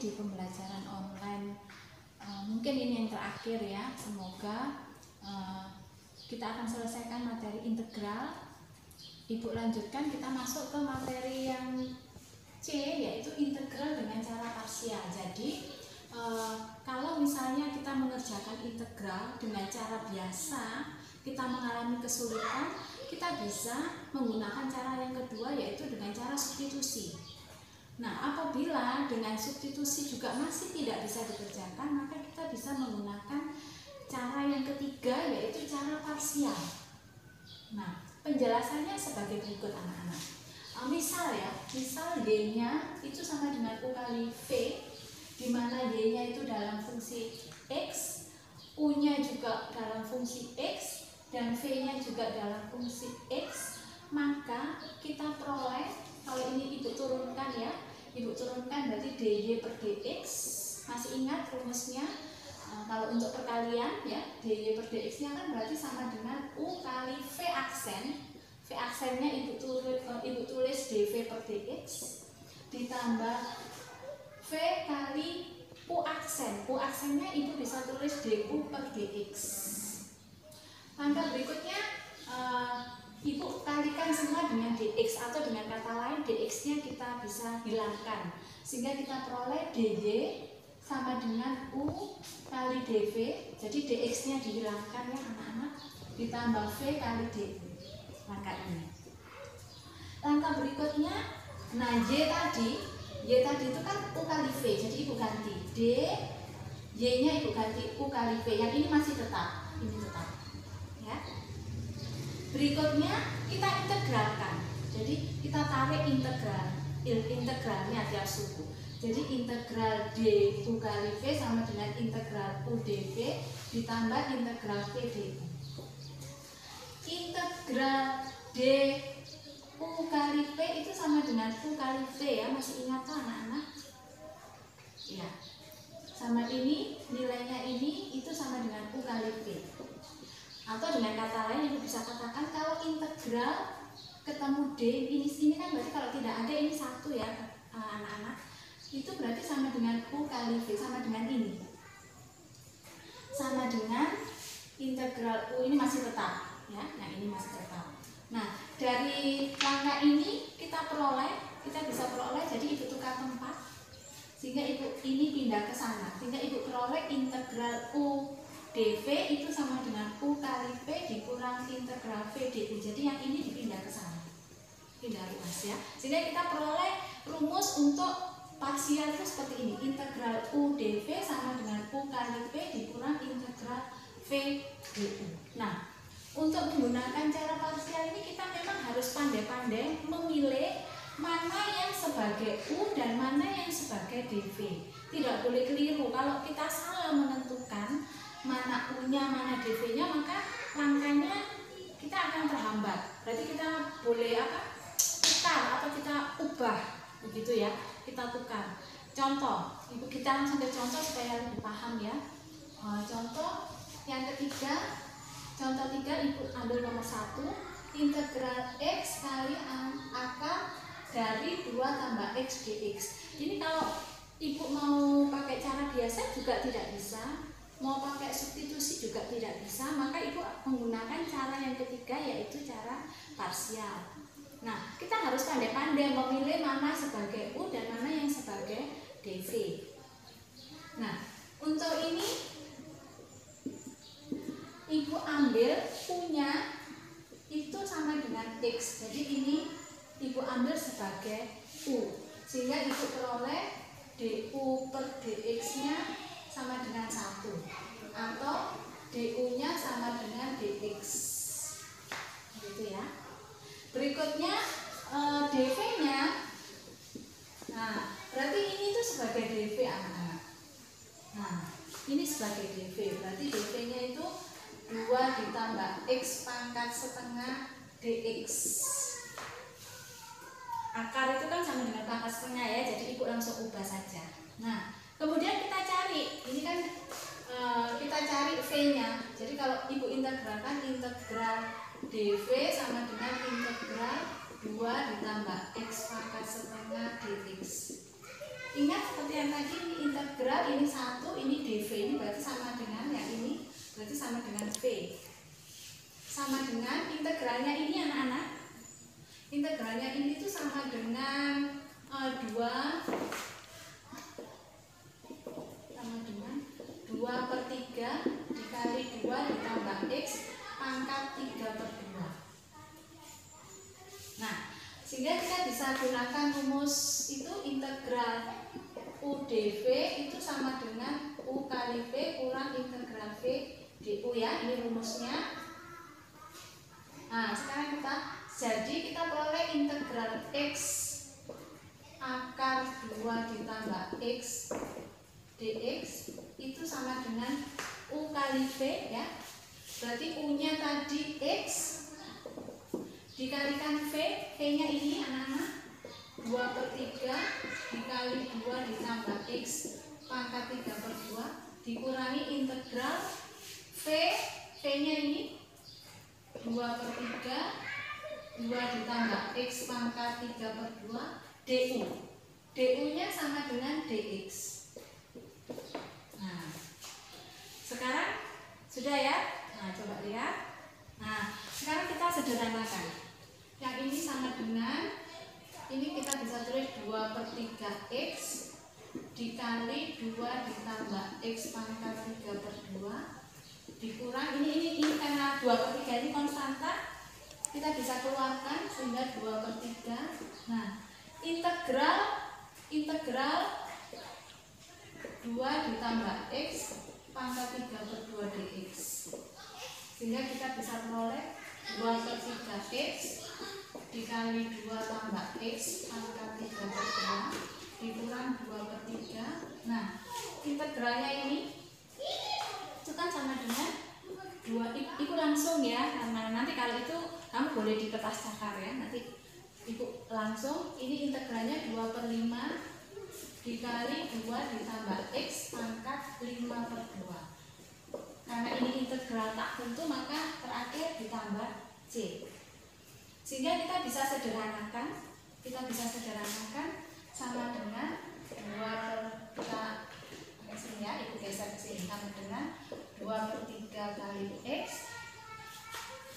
di pembelajaran online. Mungkin ini yang terakhir ya. Semoga kita akan selesaikan materi integral. Ibu lanjutkan, kita masuk ke materi yang C, yaitu integral dengan cara parsial. Jadi kalau misalnya kita mengerjakan integral dengan cara biasa, kita mengalami kesulitan, kita bisa menggunakan cara yang kedua, yaitu dengan cara substitusi. Nah, apabila dengan substitusi juga masih tidak bisa dikerjakan, maka kita bisa menggunakan cara yang ketiga, yaitu cara parsial. Nah, penjelasannya sebagai berikut anak-anak. Misal Y-nya itu sama dengan U kali V, di mana Y-nya itu dalam fungsi X, U-nya juga dalam fungsi X, dan V-nya juga dalam fungsi X. Maka kita peroleh, kalau ini ibu turunkan ya, ibu turunkan berarti dy per dx. Masih ingat rumusnya? Kalau untuk perkalian ya, dy per dx nya kan berarti sama dengan U kali V aksen. V aksennya ibu tulis dv per dx ditambah V kali U aksen. U aksennya ibu bisa tulis du per dx. Langkah berikutnya ibu kalikan semua dengan dx, atau dengan kata lain dx-nya kita bisa hilangkan, sehingga kita peroleh dy sama dengan u kali dv. Jadi dx-nya dihilangkan ya anak-anak, ditambah v kali dv. Langkah ini. Langkah berikutnya, nah y tadi itu kan u kali v, jadi ibu ganti y-nya ibu ganti u kali v. Yang ini masih tetap, ini tetap. Ya. Berikutnya kita integralkan. Jadi kita tarik integralnya tiap suku. Jadi integral du kali v sama dengan integral u dv ditambah integral v du. Integral du kali v itu sama dengan u kali v ya, masih ingat kan anak-anak? Ya. Sama ini nilainya ini itu sama dengan u kali v. Atau dengan kata lain ibu bisa katakan kalau integral ketemu d, ini kan berarti kalau tidak ada ini satu ya anak-anak, itu berarti sama dengan u kali v, sama dengan ini, sama dengan integral u ini masih tetap ya. Nah ini masih tetap. Nah dari langkah ini kita bisa peroleh, jadi ibu tukar tempat sehingga ibu ini pindah ke sana, sehingga ibu peroleh integral u dv itu sama dengan u kali v dikurang integral v du. Jadi yang ini dipindah ke sana, pindah ruas ya, sehingga kita peroleh rumus untuk parsial itu seperti ini. Integral u dv sama dengan u kali v dikurang integral v du. Nah, untuk menggunakan cara parsial ini kita memang harus pandai-pandai memilih mana yang sebagai u dan mana yang sebagai dv. Tidak boleh keliru. Kalau kita salah menentukan mana u-nya, mana dv-nya, maka langkahnya kita akan terhambat. Berarti kita boleh tukar atau kita ubah, begitu ya. Kita tukar. Contoh, ibu kita langsung ke contoh supaya lebih paham ya. Contoh yang ketiga, contoh 3 ibu ambil nomor 1, integral x kali akar dari 2 tambah x dx. Ini kalau ibu mau pakai cara biasa juga tidak bisa, mau pakai substitusi juga tidak bisa, maka ibu menggunakan cara yang ketiga, yaitu cara parsial. Nah, kita harus pandai-pandai memilih mana sebagai u dan mana yang sebagai dv. Nah, untuk ini ibu ambil u-nya itu sama dengan x. Jadi ini ibu ambil sebagai u, sehingga ibu peroleh du per dx-nya sama dengan 1, atau du-nya sama dengan dx, gitu ya. Berikutnya dv-nya, nah berarti ini tuh sebagai dv anak-anak. Nah ini sebagai dv, berarti dv-nya itu 2 ditambah x pangkat setengah dx. Akar itu kan sama dengan pangkat setengah ya, jadi ibu langsung ubah saja. Nah kemudian kita cari, ini kan kita cari v-nya. Jadi kalau ibu integralkan, integral dv sama dengan integral 2 ditambah x pangkat setengah dx. Ingat seperti yang tadi, ini integral, ini 1, ini dv, ini berarti sama dengan yang ini, berarti sama dengan v. Sama dengan integralnya ini anak-anak. Integralnya ini tuh sama dengan 2 per 3 dikali 2 ditambah x pangkat 3/2. Nah, sehingga kita bisa gunakan rumus itu, integral u dv itu sama dengan u kali v kurang integral v du ya, ini rumusnya. Nah, sekarang kita peroleh integral x akar 2 ditambah x dx itu sama dengan u kali v ya. Berarti u-nya tadi x dikalikan v, v-nya ini anak-anak 2/3 dikali 2 ditambah x pangkat 3/2 dikurangi integral v, v-nya ini 2/3 2 ditambah x pangkat 3/2 du. Du-nya sama dengan dx. Nah, sekarang sudah ya. Nah, coba lihat. Nah, sekarang kita sederhanakan. Yang ini sama dengan, ini kita bisa tulis 2/3 x dikali 2 ditambah x pangkat 3/2 dikurang ini karena 2/3 ini konstanta, kita bisa keluarkan sehingga 2/3. Nah, integral 2 ditambah x pangkat 3/2 dx, sehingga kita bisa peroleh 2/3 x dikali 2 tambah x pangkat 3/2 dikurang 2/3. Nah, integralnya ini itu kan sama dengan 2, itu langsung ya, karena nanti kalau itu kamu boleh di kertas cakar ya, nanti ibu langsung, ini integralnya 2/5 dikali 2 ditambah x pangkat 5/2. Karena ini integral tak tentu, maka terakhir ditambah c. Sehingga kita bisa sederhanakan sama dengan 2/3 ya, ibu geser ke sini, sama dengan 2/3 kali x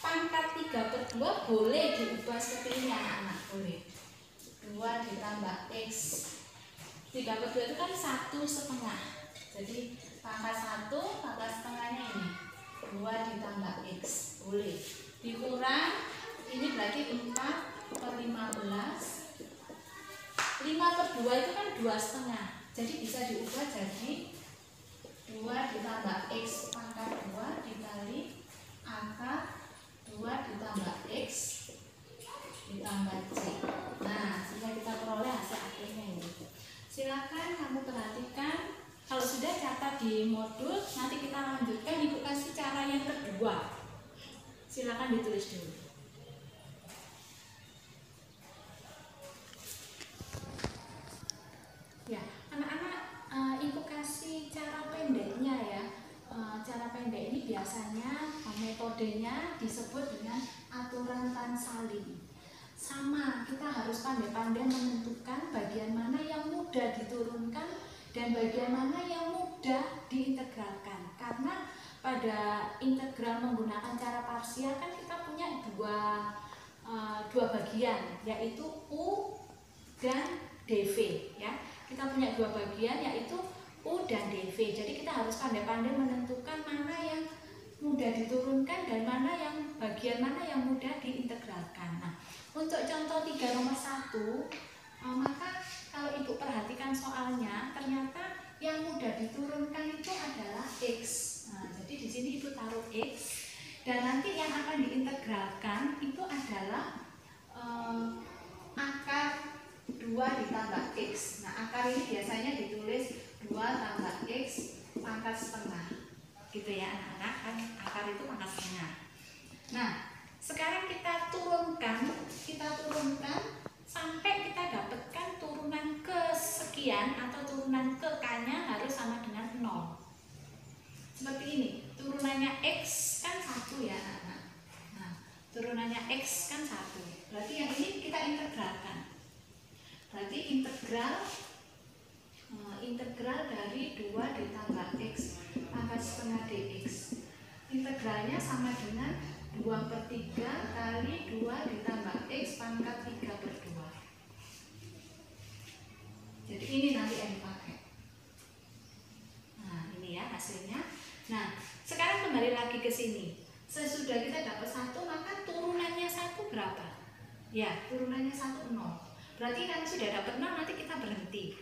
pangkat 3/2 boleh diubah seperti ini anak-anak, boleh 2 ditambah x 3/2 itu kan 1/2, jadi pangkat 1 pangkat setengahnya ini 2 ditambah x, boleh dikurang, ini berarti 4/15. 5/2 itu kan 2/2, jadi bisa diubah jadi 2 ditambah x pangkat 2 dikali akar 2 ditambah x ditambah c. Nah, sehingga kita peroleh hasil akhirnya ini. Silakan kamu perhatikan. Kalau sudah catat di modul, nanti kita lanjutkan. Ibu kasih cara yang kedua. Silakan ditulis dulu. Ya, anak-anak, ibu kasih cara pendeknya ya. Cara pendek ini biasanya metodenya disebut dengan aturan Tan-Salin. Sama, kita harus pandai-pandai menentukan bagian mana yang mudah diturunkan dan bagian mana yang mudah diintegralkan. Karena pada integral menggunakan cara parsial kan kita punya dua bagian, yaitu u dan dv ya. Kita punya dua bagian, yaitu u dan dv. Jadi kita harus pandai-pandai menentukan mana yang mudah diturunkan dan mana yang bagian mana yang mudah diintegralkan. Nah, untuk contoh 3 nomor 1, maka kalau ibu perhatikan soalnya, ternyata yang mudah diturunkan itu adalah x. Nah, jadi di sini ibu taruh x, dan nanti yang akan diintegralkan itu adalah akar 2 ditambah x. Nah, akar ini biasanya ditulis 2 tambah x pangkat setengah, gitu ya anak-anak, kan akar itu pangkat setengah. Nah, sekarang kita turunkan sampai kita dapatkan turunan kesekian atau turunan ke k-nya harus sama dengan 0. Seperti ini, turunannya x kan 1 ya anak-anak. Nah, turunannya x kan 1, berarti yang ini kita integralkan. Berarti integral 2 ditambah X pangkat setengah dx. Integralnya sama dengan 2/3 kali 2 ditambah X pangkat 3/2. Jadi ini nanti yang dipakai. Nah ini ya hasilnya. Nah sekarang kembali lagi ke sini. Sesudah kita dapat 1, maka turunannya 1 berapa? Ya, turunannya 1, 0. Berarti kan sudah dapat 0, nanti kita berhenti.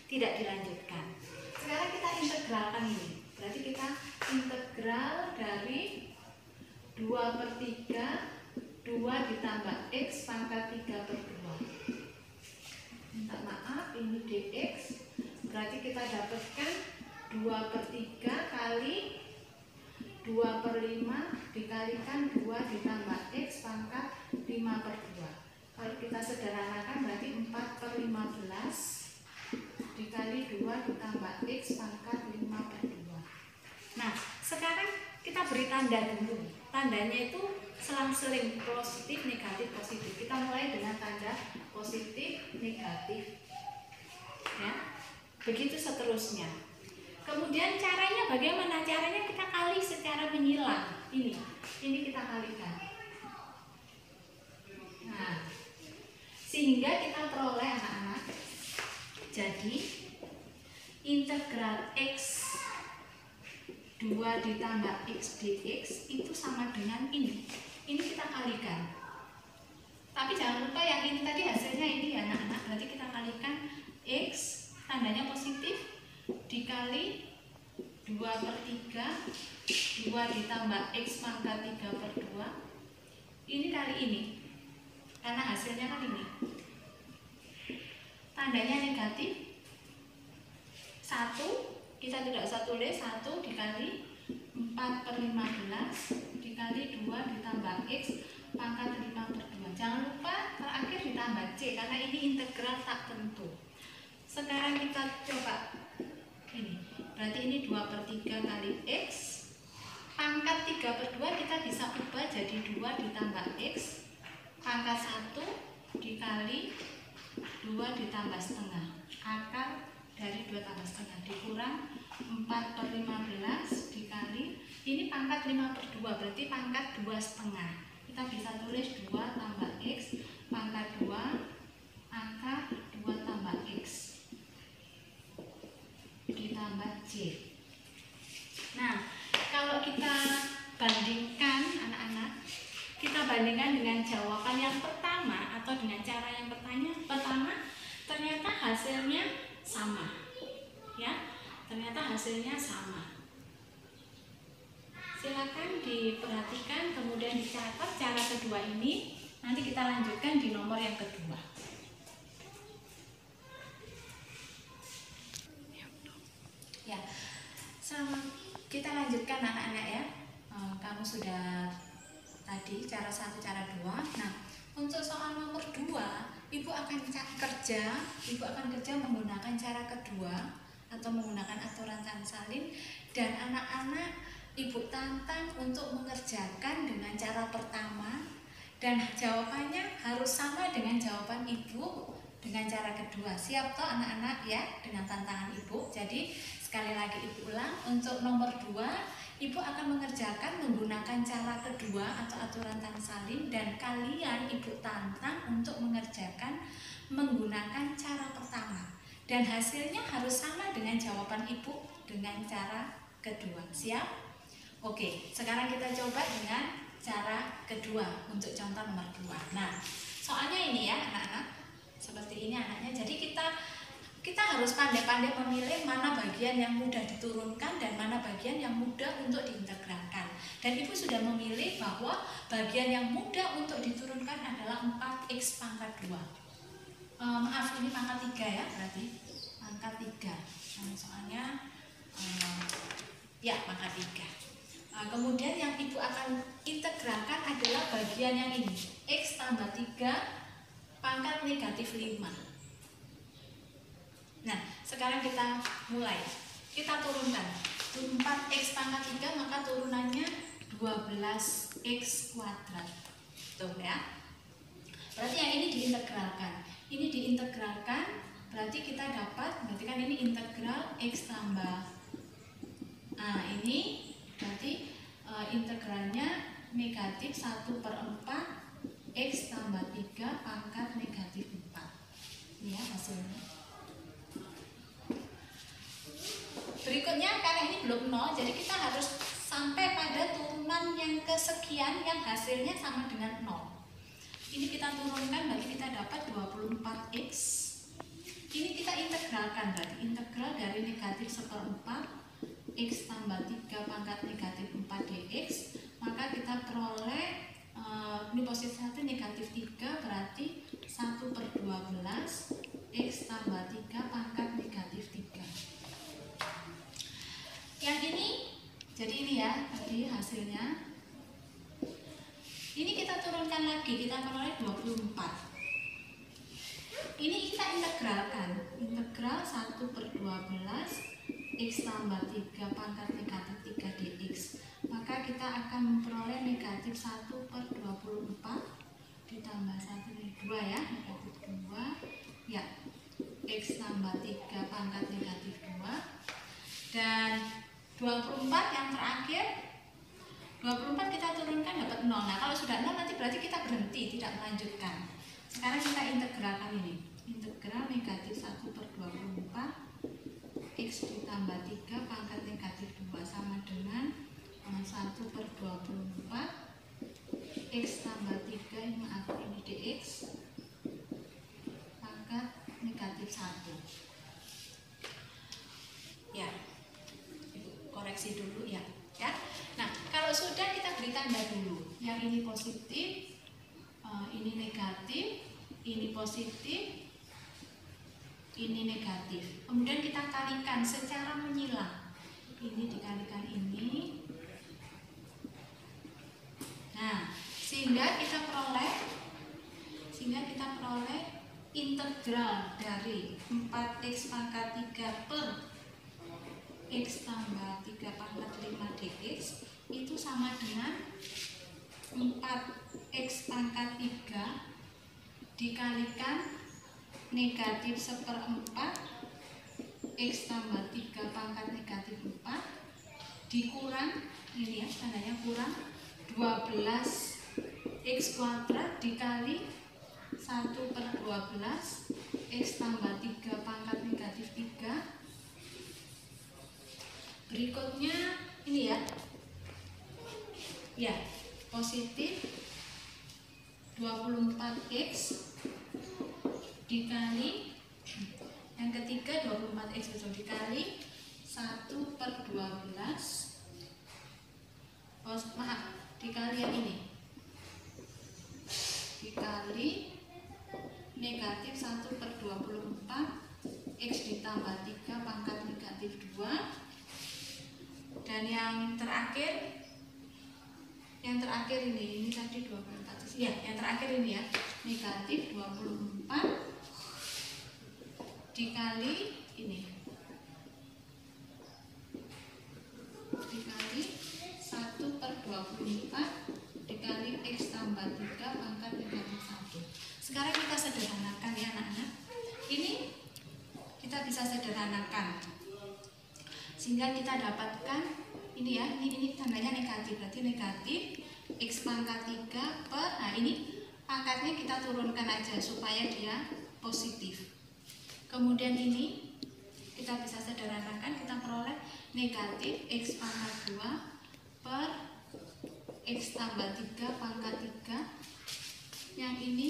Tidak dilanjutkan. Sekarang kita integralkan ini. Berarti kita integral dari 2/3 2 ditambah X pangkat 3/2. Minta maaf, ini dx. Berarti kita dapatkan 2/3 kali 2/5 dikalikan 2 ditambah X pangkat 5/2. Kalau kita sederhanakan berarti 4/15 dikali 2 ditambah X pangkat 5/2. Nah sekarang kita beri tanda dulu. Tandanya itu selang-seling positif, negatif, positif. Kita mulai dengan tanda positif, negatif, ya. Begitu seterusnya. Kemudian caranya bagaimana? Caranya kita kali secara menyilang. Ini kita kalikan. Nah, sehingga kita peroleh anak-anak. Jadi integral X 2 ditambah X dx itu sama dengan ini. Ini kita kalikan. Tapi jangan lupa yang ini tadi hasilnya ini ya anak-anak. Berarti kita kalikan X tandanya positif dikali 2/3 2 ditambah X pangkat 3/2. Ini kali ini. Karena hasilnya kan ini. Tandanya negatif. 1 kita tidak usah tulis, 1 dikali 4/15 dikali 2 ditambah X pangkat 5/2. Jangan lupa terakhir ditambah C karena ini integral tak tentu. Sekarang kita coba ini. Berarti ini 2/3 kali X pangkat 3/2 kita bisa ubah jadi 2 ditambah X pangkat 1 dikali 2 ditambah setengah. Akar dari 2 tambah setengah dikurang 4/15 dikali ini pangkat 5/2 berarti pangkat 2 setengah. Kita bisa tulis 2 tambah X pangkat 2 akar 2 tambah X ditambah C. Nah kalau kita bandingkan anak-anak, kita bandingkan dengan jawaban yang pertama atau dengan cara yang pertama ternyata hasilnya sama, ya, ternyata hasilnya sama. Silakan diperhatikan, kemudian dicatat cara kedua ini. Nanti kita lanjutkan di nomor yang kedua. Ya, kita lanjutkan anak-anak ya. Kamu sudah tadi cara 1, cara 2. Nah, untuk soal nomor 2, Ibu akan kerja menggunakan cara kedua atau menggunakan aturan tan salin, dan anak-anak Ibu tantang untuk mengerjakan dengan cara pertama dan jawabannya harus sama dengan jawaban Ibu dengan cara kedua. Siap toh anak-anak ya dengan tantangan Ibu. Jadi sekali lagi Ibu ulang, untuk nomor 2 Ibu akan mengerjakan menggunakan cara kedua atau aturan tan salin, dan kalian Ibu tantang untuk mengerjakan menggunakan cara pertama. Dan hasilnya harus sama dengan jawaban Ibu dengan cara kedua. Siap? Oke, sekarang kita coba dengan cara kedua untuk contoh nomor 2. Nah, soalnya ini ya anak-anak, seperti ini anaknya. Jadi kita harus pandai-pandai memilih mana bagian yang mudah diturunkan dan mana bagian yang mudah untuk diintegralkan. Dan Ibu sudah memilih bahwa bagian yang mudah untuk diturunkan adalah 4x pangkat 2. Maaf, ini pangkat 3 ya, berarti pangkat 3. Soalnya ya pangkat 3. Kemudian yang Ibu akan integralkan adalah bagian yang ini, X tambah 3 pangkat negatif 5. Nah, sekarang kita mulai. Kita turunkan 4x pangkat 3, maka turunannya 12x kuadrat. Tuh ya. Berarti yang ini diintegralkan. Ini diintegralkan berarti kita dapat, berarti kan ini integral X tambah, nah ini berarti integralnya negatif 1/4 X tambah 3 pangkat negatif 4. Ini ya hasilnya. Berikutnya karena ini belum 0, jadi kita harus sampai pada turunan yang kesekian yang hasilnya sama dengan 0. Ini kita turunkan, berarti kita dapat 24X. Ini kita integralkan, berarti integral dari negatif 1/4 X tambah 3 pangkat negatif 4 dx. Maka kita peroleh ini posisi 1 negatif 3, berarti 1/12 X tambah 3 pangkat negatif 3. Yang ini, jadi ini ya tadi hasilnya. Ini kita turunkan lagi, kita peroleh 24. Ini kita integralkan, integral 1/12 X tambah 3 pangkat negatif 3 dx. Maka kita akan memperoleh negatif 1/24 ditambah 1 ini 2 ya, negatif 2 ya, X tambah 3 pangkat negatif 2. Dan 24 yang terakhir, 24 kita turunkan dapat 0. Nah kalau sudah 0 nanti berarti kita berhenti, tidak melanjutkan. Sekarang kita integralkan ini, integral negatif 1/24 X ditambah 3 pangkat negatif 2 sama dengan 1/24 X tambah 3, ini maaf ini dx pangkat negatif 1. Ya, koreksi dulu ya. Nah kalau sudah kita beri tanda dulu, yang ini positif, ini negatif, ini positif, ini negatif. Kemudian kita kalikan secara menyilang, ini dikalikan ini. Nah sehingga kita peroleh integral dari 4x pangkat 3 per X tambah 3 pangkat 5 dx itu sama dengan 4x pangkat 3 dikalikan negatif 1/4 X tambah 3 pangkat negatif 4 dikurang, ini ya tandanya kurang, 12x kuadrat dikali 1/12 X tambah 3 pangkat negatif 3. Berikutnya ini ya positif 24x dikali, yang ketiga 24x betul, dikali 1/12, dikali yang ini, dikali negatif 1/24 X ditambah 3 pangkat negatif 2. Dan yang terakhir ini tadi 24 ya, yang terakhir ini ya, negatif 24 dikali ini, dikali 1/24 dikali X tambah 3 pangkat negatif 1. Sekarang kita sederhanakan ya anak-anak. Ini kita bisa sederhanakan sehingga kita dapatkan ini ya, ini tandanya negatif, berarti negatif X pangkat 3 per, nah ini pangkatnya kita turunkan aja supaya dia positif. Kemudian ini kita bisa sederhanakan, kita peroleh negatif X pangkat 2 per X tambah 3 pangkat 3. Yang ini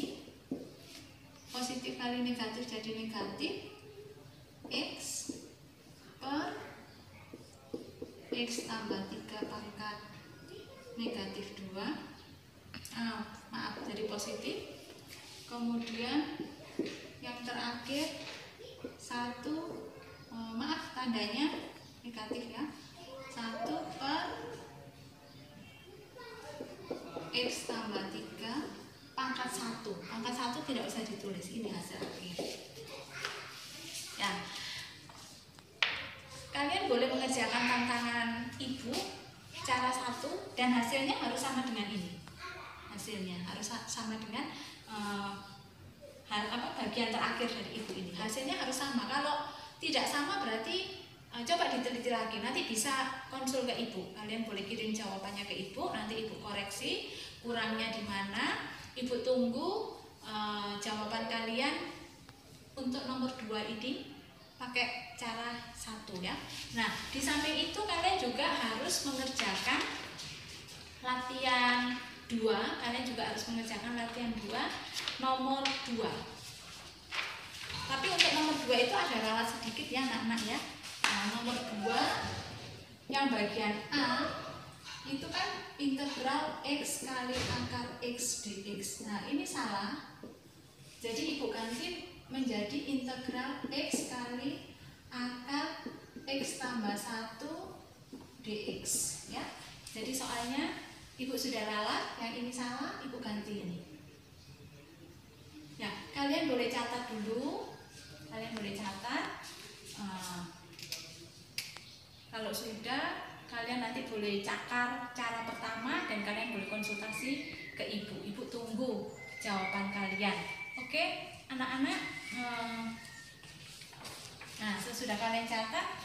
positif kali negatif jadi negatif X per X tambah 3 pangkat negatif 2, maaf jadi positif. Kemudian yang terakhir 1, maaf tandanya negatif ya, 1 per X tambah 3 pangkat 1. Pangkat 1 tidak usah ditulis, ini hasil akhir ya. Kalian boleh mengerjakan tantangan ibu cara 1 dan hasilnya harus sama dengan ini. Hasilnya harus sama dengan bagian terakhir dari ibu ini. Hasilnya harus sama. Kalau tidak sama berarti coba diteliti lagi. Nanti bisa konsul ke ibu. Kalian boleh kirim jawabannya ke ibu. Nanti ibu koreksi kurangnya di mana. Ibu tunggu jawaban kalian untuk nomor 2 ini pakai cara 1 ya. Nah, di samping itu kalian juga harus mengerjakan latihan 2. Kalian juga harus mengerjakan latihan 2 nomor 2. Tapi untuk nomor 2 itu ada ralat sedikit ya anak-anak ya. Nah, nomor 2 yang bagian A itu kan integral X kali akar X dx. Nah, ini salah. Jadi ibu ganti menjadi integral X kali akar X tambah 1 dx ya. Jadi soalnya ibu sudah ralat, yang ini salah, ibu ganti ini. Ya, kalian boleh catat dulu. Kalian boleh catat. Kalau sudah, kalian nanti boleh cakar cara pertama dan kalian boleh konsultasi ke ibu. Ibu tunggu jawaban kalian. Oke, anak-anak. Nah, sesudah kalian catat,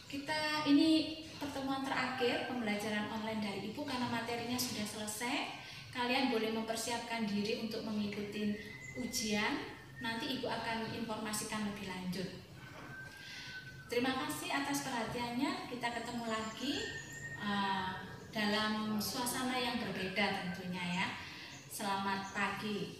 kita ini pertemuan terakhir pembelajaran online dari ibu karena materinya sudah selesai. Kalian boleh mempersiapkan diri untuk mengikuti ujian. Nanti ibu akan informasikan lebih lanjut. Terima kasih atas perhatiannya. Kita ketemu lagi dalam suasana yang berbeda tentunya ya. Selamat pagi.